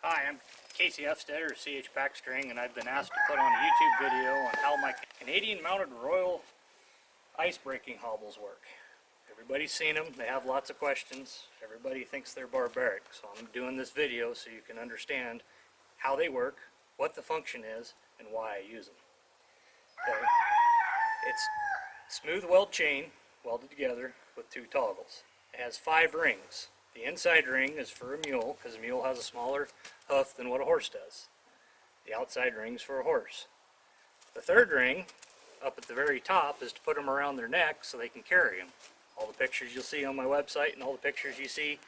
Hi, I'm Casey Hufstader of CH Packstring, and I've been asked to put on a YouTube video on how my Canadian mounted Royal ice breaking hobbles work. Everybody's seen them, they have lots of questions, everybody thinks they're barbaric, so I'm doing this video so you can understand how they work, what the function is, and why I use them. Okay. It's smooth weld chain welded together with two toggles. It has 5 rings. The inside ring is for a mule, because a mule has a smaller hoof than what a horse does. The outside ring is for a horse. The third ring, up at the very top, is to put them around their neck so they can carry them. All the pictures you'll see on my website and all the pictures you see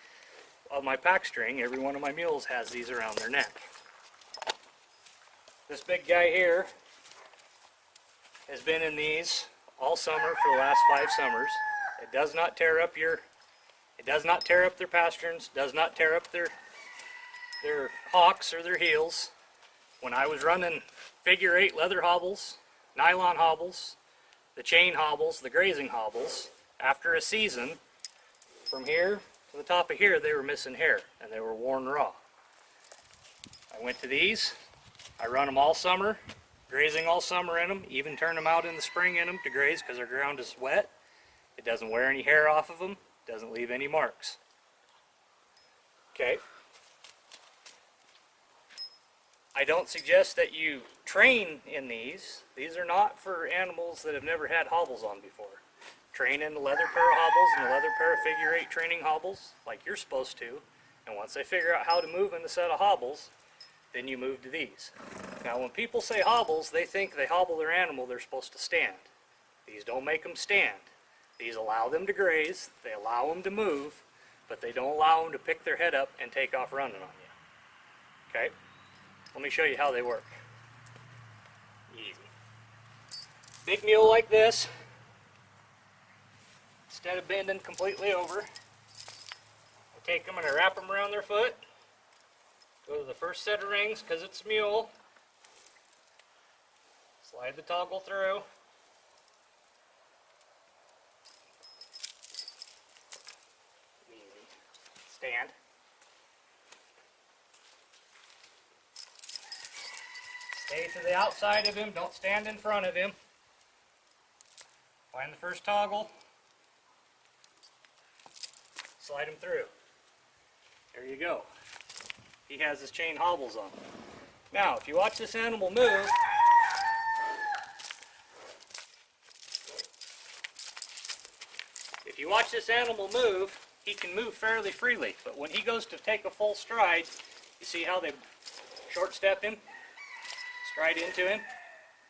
of my pack string, every one of my mules has these around their neck. This big guy here has been in these all summer for the last 5 summers. It does not tear up their pasterns, does not tear up their hocks or their heels. When I was running figure 8 leather hobbles, nylon hobbles, the chain hobbles, the grazing hobbles, after a season, from here to the top of here, they were missing hair and they were worn raw. I went to these, I run them all summer, grazing all summer in them, even turn them out in the spring in them to graze because their ground is wet. It doesn't wear any hair off of them, doesn't leave any marks. Okay. I don't suggest that you train in these. These are not for animals that have never had hobbles on before. Train in the leather pair of hobbles and the leather pair of figure 8 training hobbles like you're supposed to. And once they figure out how to move in the set of hobbles, then you move to these. Now when people say hobbles, they think they hobble their animal, they're supposed to stand. These don't make them stand. These allow them to graze, they allow them to move, but they don't allow them to pick their head up and take off running on you. Okay? Let me show you how they work. Easy. Big mule like this, instead of bending completely over, I take them and I wrap them around their foot. Go to the first set of rings because it's a mule. Slide the toggle through. Easy. Stand. Stay to the outside of him, don't stand in front of him. Find the first toggle. Slide him through. There you go. He has his chain hobbles on. Now, if you watch this animal move, he can move fairly freely. But when he goes to take a full stride, you see how they short step him, stride into him,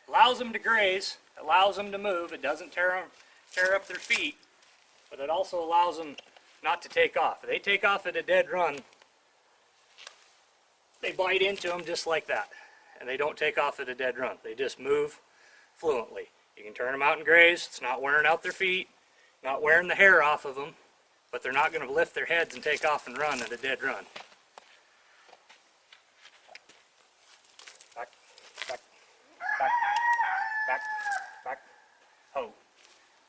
allows them to graze, allows them to move. It doesn't tear up their feet, but it also allows them not to take off. If they take off at a dead run, they bite into them just like that, and they don't take off at a dead run. They just move fluently. You can turn them out and graze. It's not wearing out their feet, not wearing the hair off of them, but they're not going to lift their heads and take off and run at a dead run. Back, back, back, back, back. Ho.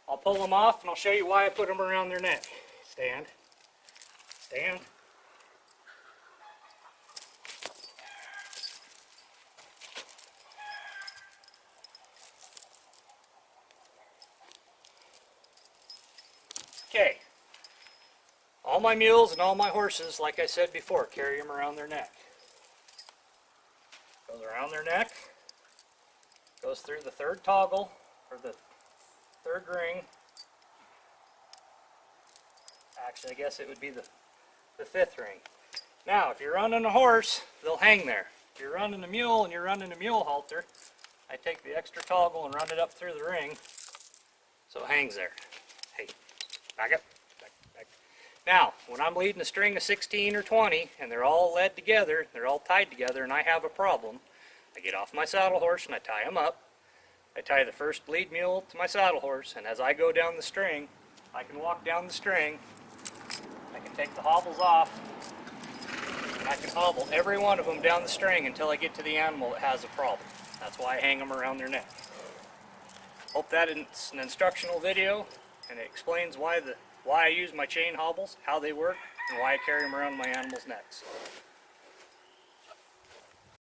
I'll pull them off and I'll show you why I put them around their neck. Stand, stand. Okay, all my mules and all my horses, like I said before, carry them around their neck. Goes around their neck, goes through the third toggle, or the third ring. Actually, I guess it would be the 5th ring. Now, if you're running a horse, they'll hang there. If you're running a mule and you're running a mule halter, I take the extra toggle and run it up through the ring so it hangs there. Hey. Back up, back, back. Now, when I'm leading a string of 16 or 20, and they're all led together, they're all tied together, and I have a problem, I get off my saddle horse and I tie them up. I tie the first lead mule to my saddle horse, and as I go down the string, I can walk down the string, I can take the hobbles off, and I can hobble every one of them down the string until I get to the animal that has a problem. That's why I hang them around their neck. Hope that is an instructional video, and it explains why I use my chain hobbles, how they work, and why I carry them around my animals' necks.